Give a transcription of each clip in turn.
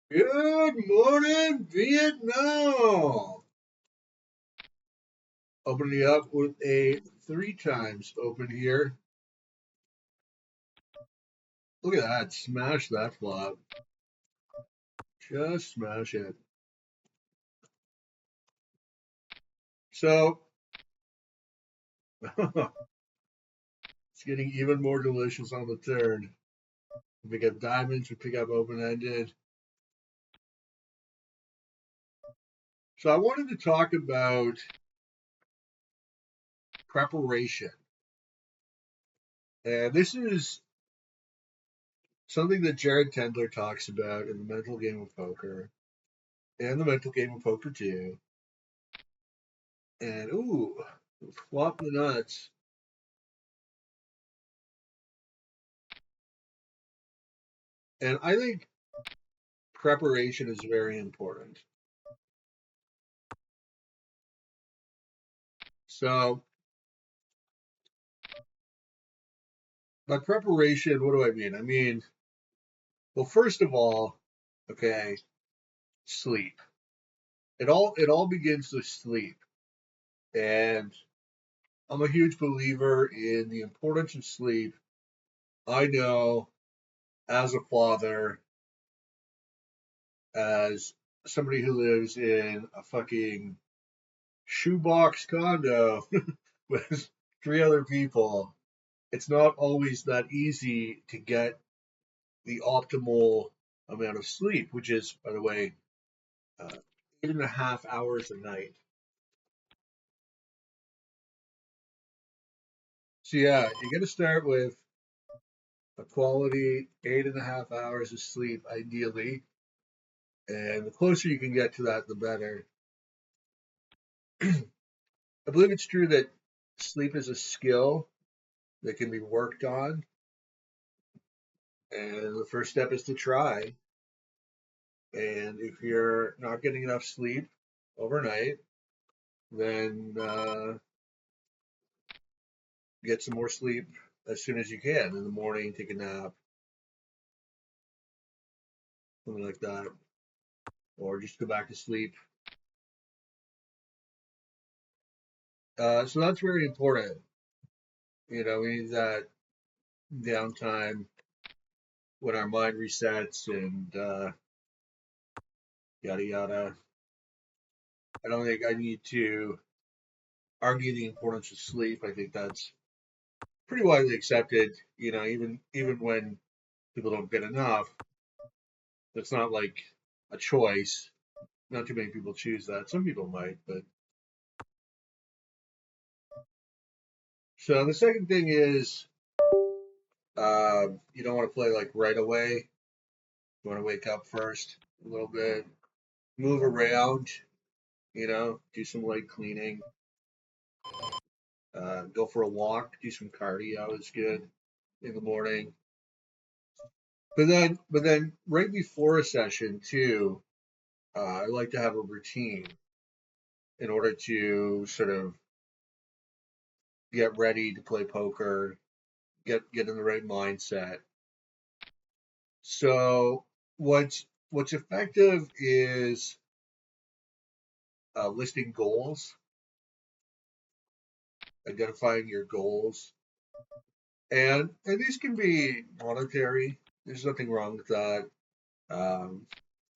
Good morning, Vietnam. Opening up with a three times open here. Look at that. Smash that flop. Just smash it. So, it's getting even more delicious on the turn. We pick up diamonds, we pick up open ended. So, I wanted to talk about preparation. And this is something that Jared Tendler talks about in the mental game of poker and the mental game of poker too. And ooh, flop the nuts. And I think preparation is very important. So, by preparation, what do I mean? I mean, well, first of all, okay, sleep. It all begins with sleep, and I'm a huge believer in the importance of sleep. I know as a father, as somebody who lives in a fucking shoebox condo with three other people, it's not always that easy to get the optimal amount of sleep, which is, by the way, 8.5 hours a night. So yeah, you're gonna start with a quality 8.5 hours of sleep, ideally, and the closer you can get to that, the better. I believe it's true that sleep is a skill that can be worked on, and the first step is to try. And if you're not getting enough sleep overnight, then get some more sleep as soon as you can in the morning, take a nap, something like that, or just go back to sleep. So that's very important. We need that downtime when our mind resets and yada yada. I don't think I need to argue the importance of sleep. I think that's pretty widely accepted. Even when people don't get enough, it's not like a choice. Not too many people choose that. Some people might, but so the second thing is you don't want to play like right away. You want to wake up first a little bit, move around, do some light cleaning, go for a walk, do some cardio is good in the morning. But then right before a session too, I like to have a routine in order to sort of get ready to play poker, get in the right mindset. So what's effective is listing goals, identifying your goals, and these can be monetary. There's nothing wrong with that. Um,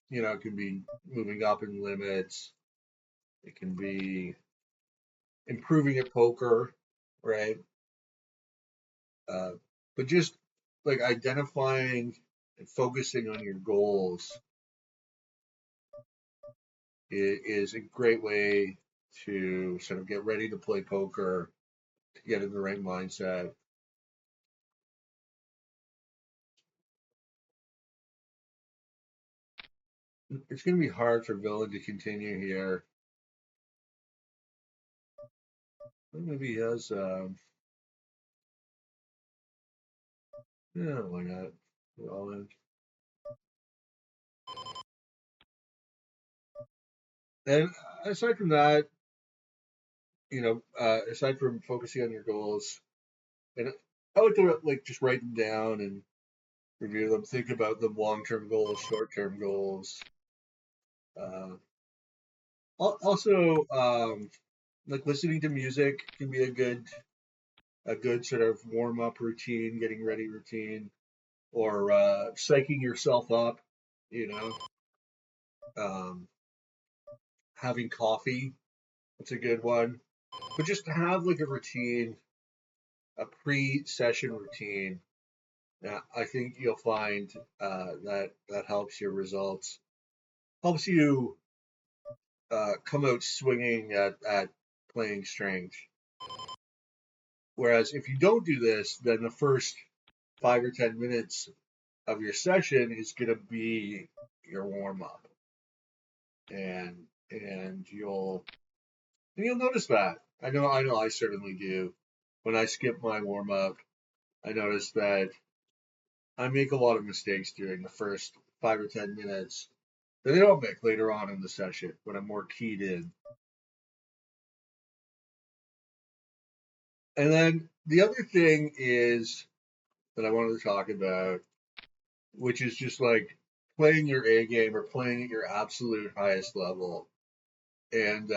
it can be moving up in limits. It can be improving at poker, right? Uh, but just like identifying and focusing on your goals is a great way to sort of get ready to play poker, to get in the right mindset. It's going to be hard for Villain to continue here. Maybe he has, yeah, why not? All in. And aside from that, aside from focusing on your goals, and I like to like just write them down and review them, think about them, long-term goals, short-term goals. Uh, also, like listening to music can be a good sort of warm-up routine, getting ready routine, or psyching yourself up. You know, um, having coffee. That's a good one. But just to have like a routine, a pre-session routine. I think you'll find that helps your results, helps you come out swinging at playing strength. Whereas if you don't do this, then the first 5 or 10 minutes of your session is going to be your warm up, and you'll notice that. I know I certainly do. When I skip my warm up, I notice that I make a lot of mistakes during the first 5 or 10 minutes that I don't make later on in the session when I'm more keyed in. And then the other thing is that I wanted to talk about, which is just like playing your A game or playing at your absolute highest level, and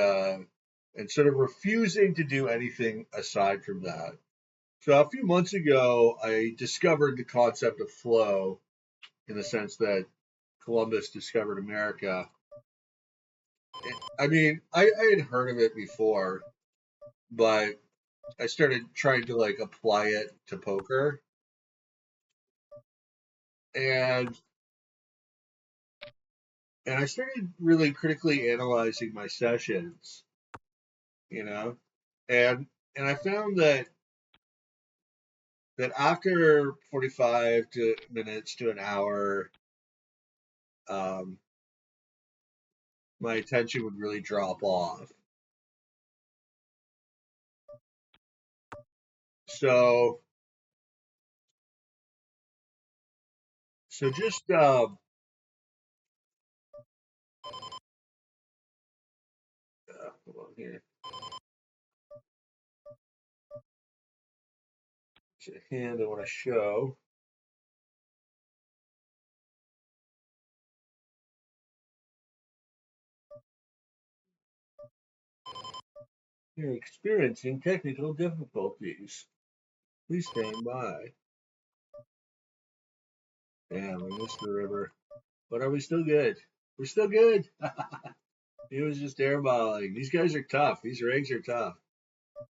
sort of refusing to do anything aside from that. So a few months ago, I discovered the concept of flow in the sense that Columbus discovered America. I mean, I had heard of it before, but I started trying to like apply it to poker, and I started really critically analyzing my sessions, you know, and I found that after 45 minutes to an hour, um, my attention would really drop off. So just hold on here, it's a hand I want to show. You're experiencing technical difficulties. Please stand by. Damn, I missed the river. But are we still good? We're still good. He was just airballing. These guys are tough. These rigs are tough.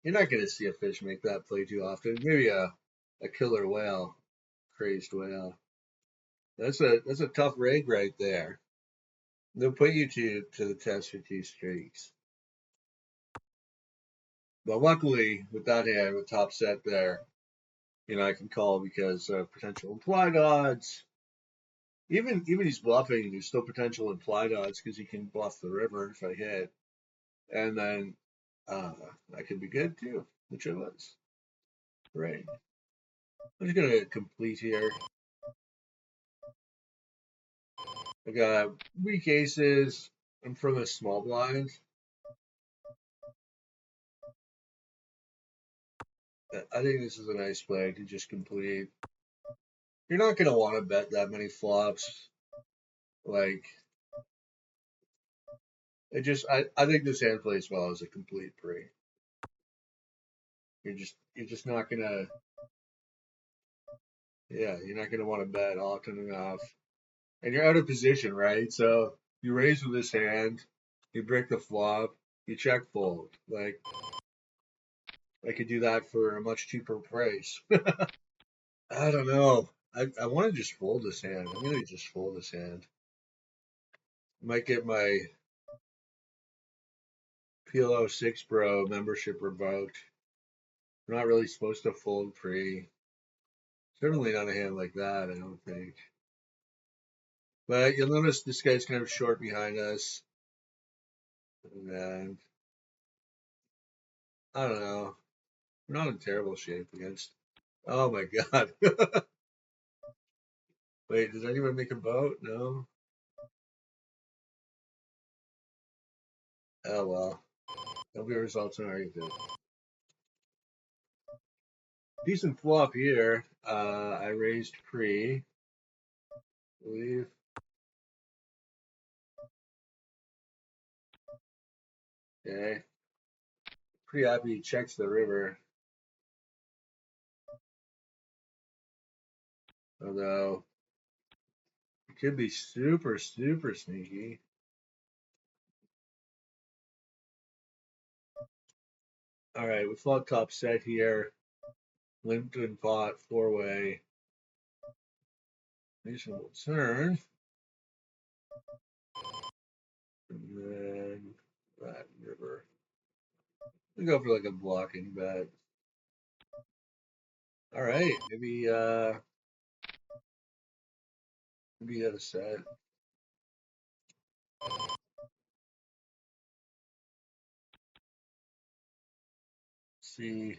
You're not going to see a fish make that play too often. Maybe a killer whale, crazed whale. That's a tough rig right there. They'll put you to the test for two streaks. But luckily, with that hand, with top set there, I can call because of potential implied odds. Even he's bluffing, there's still potential implied odds because he can bluff the river if I hit. And then that could be good too, which it was. Right. I'm just gonna complete here. I got weak aces. I'm from a small blind. I think this is a nice play to just complete. You're not gonna want to bet that many flops. Like I think this hand plays well as a complete pre. You're just not gonna you're not gonna want to bet often enough. And you're out of position, right? So you raise with this hand, you break the flop, you check fold. Like I could do that for a much cheaper price. I don't know. I want to just fold this hand. I'm gonna just fold this hand. Might get my PLO6 Bro membership revoked. I'm not really supposed to fold pre. Certainly not a hand like that, I don't think. But you'll notice this guy's kind of short behind us. And I don't know. We're not in terrible shape against. Oh my god. Wait, does anyone make a boat? No? Oh well. There'll be results in Argentina. Decent flop here. I raised pre. I believe. Okay. Pretty happy he checks the river. Although it could be super, super sneaky. All right, we flop top set here. Limpton pot, four-way. Reasonable turn. And then that river. We go for like a blocking bet. All right, maybe maybe you had a set. Let's see.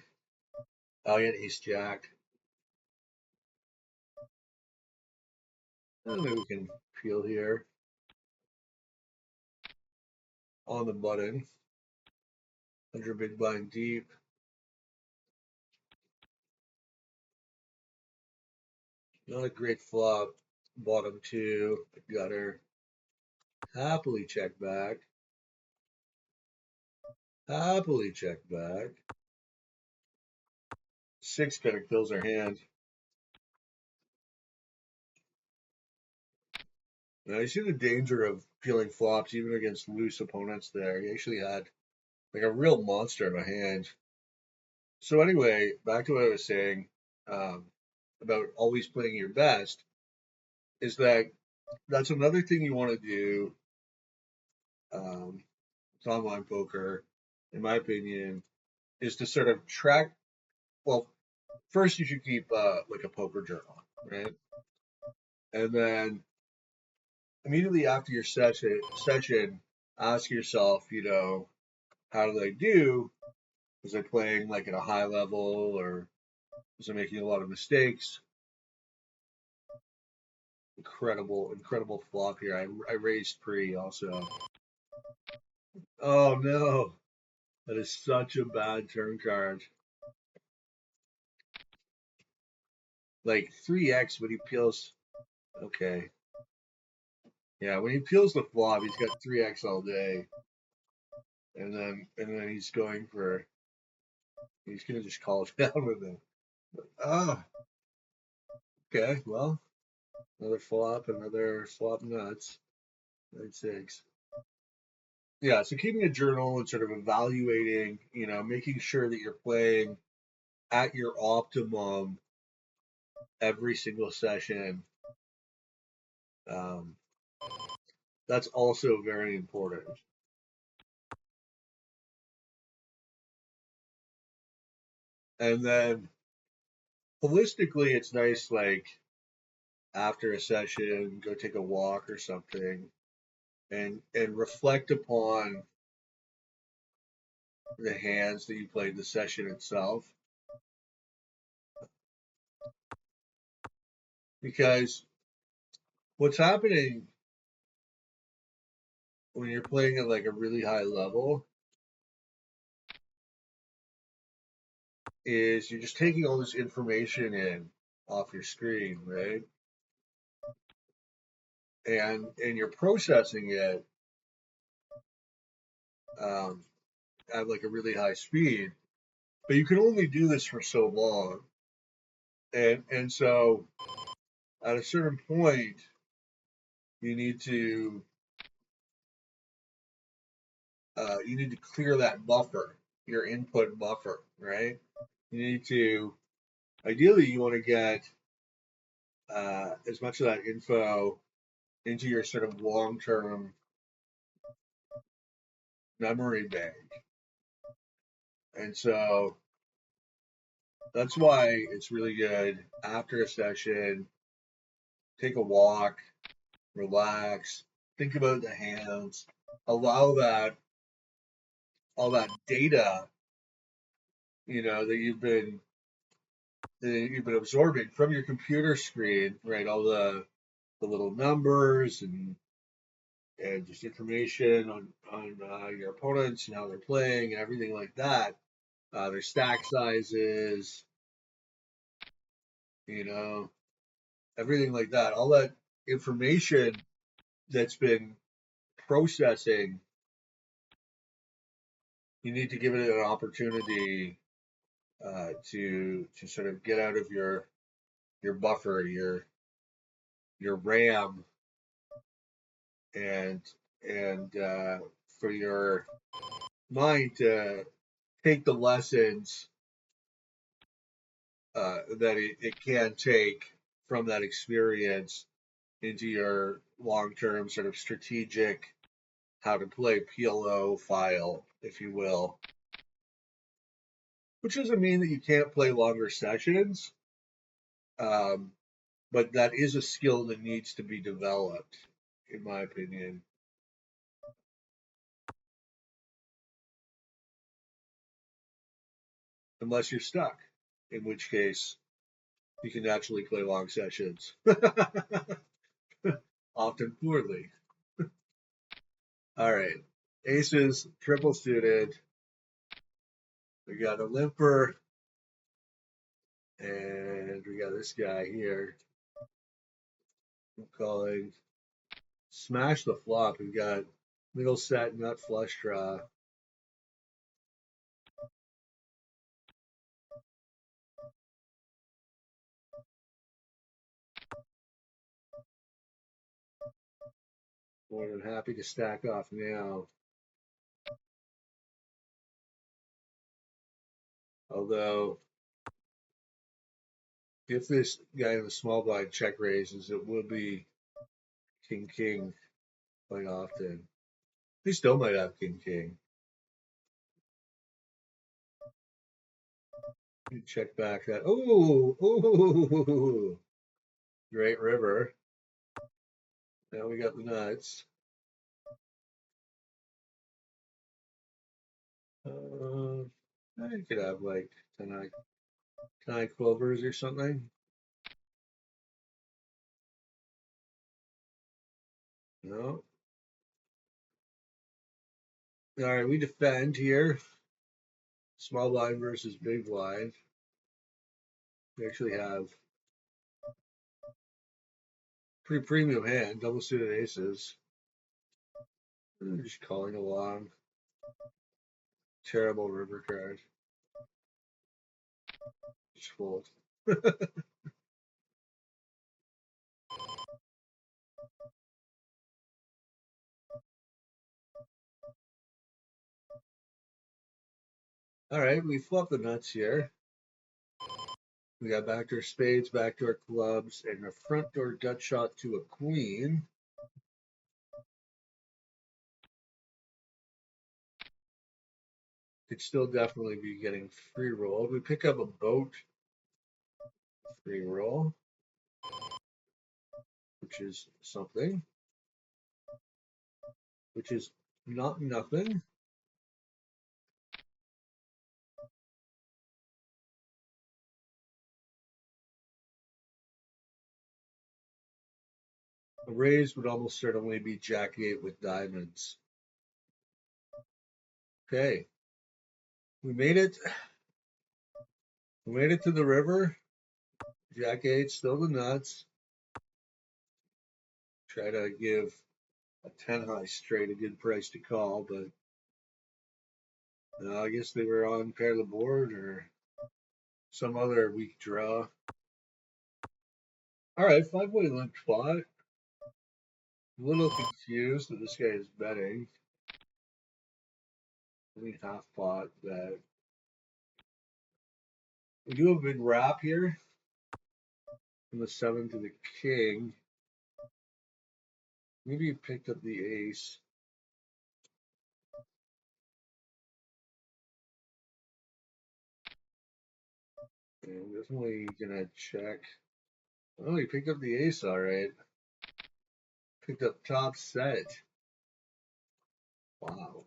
Oh, you had ace jack. Maybe we can peel here on the button. 100 big blind deep. Not a great flop. Bottom two. Gutter. Happily check back. Happily check back. Six kind of kills our hand. Now you see the danger of peeling flops even against loose opponents there. He actually had like a real monster in a hand. So anyway, back to what I was saying um, about always playing your best is that's another thing you want to do um, with online poker, in my opinion, is to sort of track. Well, first you should keep like a poker journal, right? And then immediately after your session, ask yourself, how did I do? Was I playing like at a high level or was I making a lot of mistakes? Incredible, incredible flop here. I raised pre also. Oh no, that is such a bad turn card. Like 3x when he peels. Okay. Yeah, when he peels the flop, he's got 3x all day. And then he's gonna just call it down with it. Oh, okay, well, another flop nuts. 9-6. Yeah, so keeping a journal and sort of evaluating, making sure that you're playing at your optimum every single session. Um, that's also very important. And then holistically, it's nice, like after a session, go take a walk or something, and reflect upon the hands that you played the session itself. Because what's happening when you're playing at like a really high level is you're just taking all this information in off your screen, right? And you're processing it um, at like a really high speed, but you can only do this for so long, and so at a certain point you need to clear that buffer, your input buffer, right? You need to ideally you want to get as much of that info into your sort of long-term memory bank, and so that's why it's really good after a session, take a walk, relax, think about the hands, allow that all that data, that you've been absorbing from your computer screen, right? All the little numbers and just information on your opponents and how they're playing and everything like that. Their stack sizes, you know, everything like that. All that information that's been processing, you need to give it an opportunity to sort of get out of your buffer, your RAM, and and for your mind to take the lessons that it can take from that experience into your long-term sort of strategic how to play PLO file, if you will. Which doesn't mean that you can't play longer sessions, um, but that is a skill that needs to be developed, in my opinion. Unless you're stuck, in which case you can naturally play long sessions, often poorly. All right, aces, triple suited. We got a limper, and we got this guy here. I'm calling smash the flop. We've got middle set, nut flush draw. More than happy to stack off now. Although, if this guy in the small blind check raises, it will be king king quite often. He still might have king king. You check back that. Oh, great river. Now we got the nuts. I could have like 10 clovers or something. No. All right, we defend here. Small blind versus big blind. We actually have pretty premium hand, double suited aces. I'm just calling along. Terrible river card. Just fold. All right, we flop the nuts here. We got backdoor spades, backdoor clubs, and a front door gut shot to a queen. Could still definitely be getting free roll. We pick up a boat free roll, which is something, which is not nothing. A raise would almost certainly be jack eight with diamonds. Okay, we made it. We made it to the river. Jack eight, still the nuts. Try to give a 10 high straight a good price to call, but I guess they were on pair the board or some other weak draw. All right, 5-way limp spot. A little confused that this guy is betting. Only half pot bet. We do have a big wrap here from the 7 to the king. Maybe he picked up the ace. And definitely gonna check. Oh, he picked up the ace, all right. Picked up top set. Wow.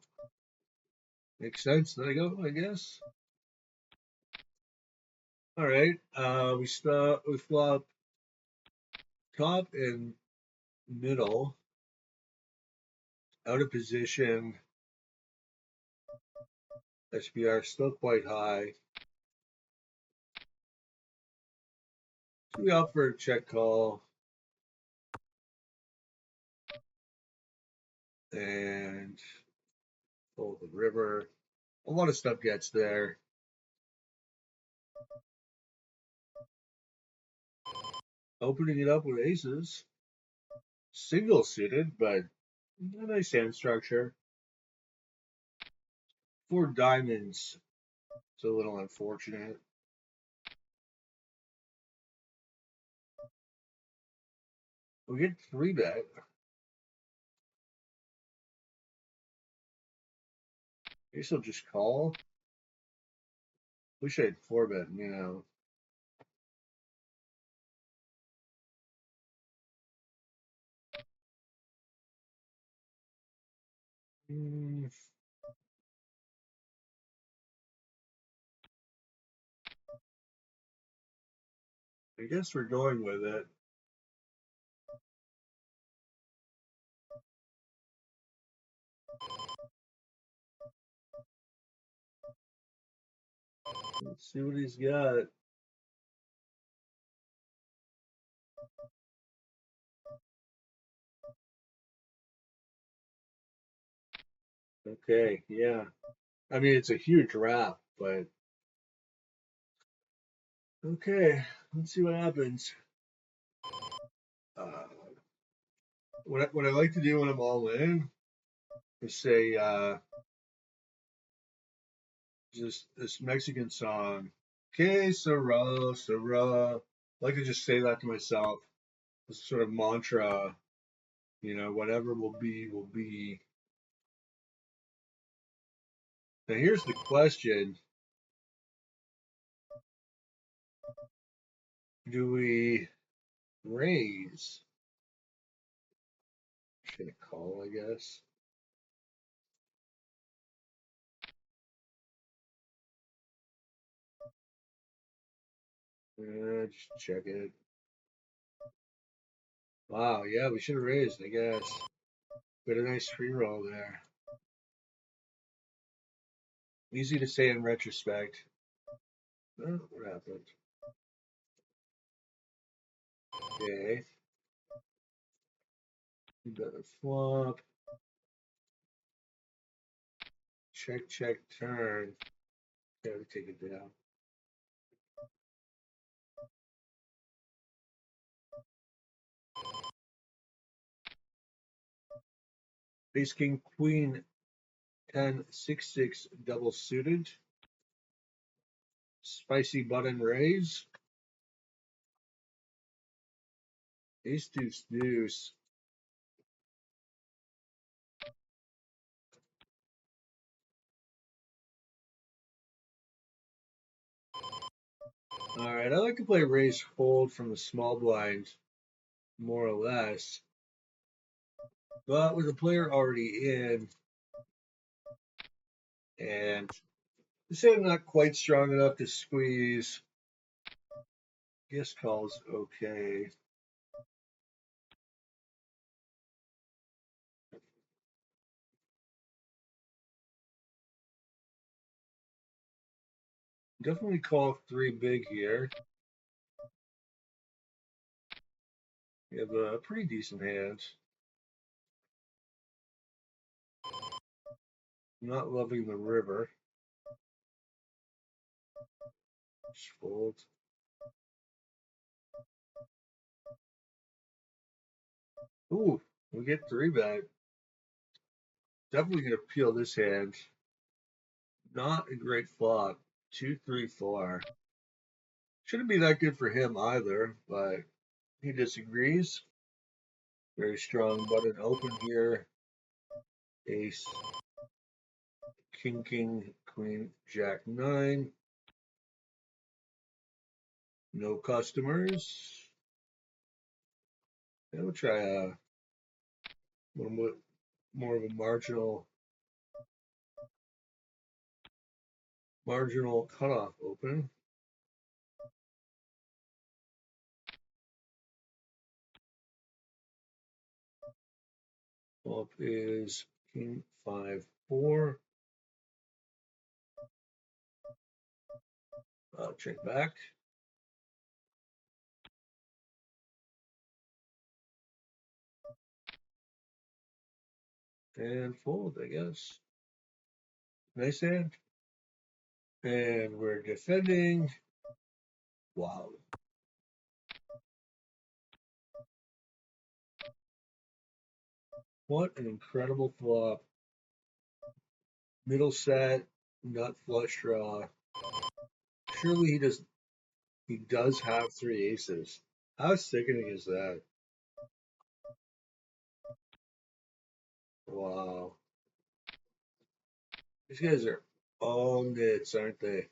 Makes sense. There you go, I guess. All right. We flop top and middle. Out of position. SPR still quite high. So we opt for a check call. and pull the river. A lot of stuff gets there. Opening it up with aces. Single suited, but a nice hand structure. 4 diamonds. It's a little unfortunate. We get 3-bet. Guess I'll just call. Wish I had 4-bet, you know. I guess we're going with it. Let's see what he's got. Okay, yeah. I mean, it's a huge wrap, but okay. Let's see what happens. Uh, what I like to do when I'm all in is say just this Mexican song, Que sera, sera. I like to just say that to myself. This sort of mantra, you know, whatever will be, will be. Now here's the question. Do we raise? Should I call, I guess? Just check it. Wow, yeah, we should have raised, I guess. We had a nice free roll there. Easy to say in retrospect. Oh, what happened? Okay. We got a flop. Check, check, turn. Gotta take it down. Ace, king, queen, 10, 6, 6, double suited. Spicy button raise. Ace, deuce, deuce. All right, I like to play raise fold from the small blind, more or less. But with the player already in, and say I'm not quite strong enough to squeeze, guess call's okay. Definitely call 3 big here. You have a pretty decent hand. Not loving the river. Just fold. Ooh, we get 3-bet. Definitely gonna peel this hand. Not a great flop. 2, 3, 4. Shouldn't be that good for him either, but he disagrees. Very strong button open here. Ace, king, king, queen, jack, 9. No customers. Yeah, we'll try a little bit more of a marginal cutoff open. Flop is king, 5, 4. Check back. and fold, I guess. Nice hand. And we're defending. Wow. What an incredible flop. Middle set, nut flush draw. Surely he does have three aces. How sickening is that? Wow. These guys are all nits, aren't they?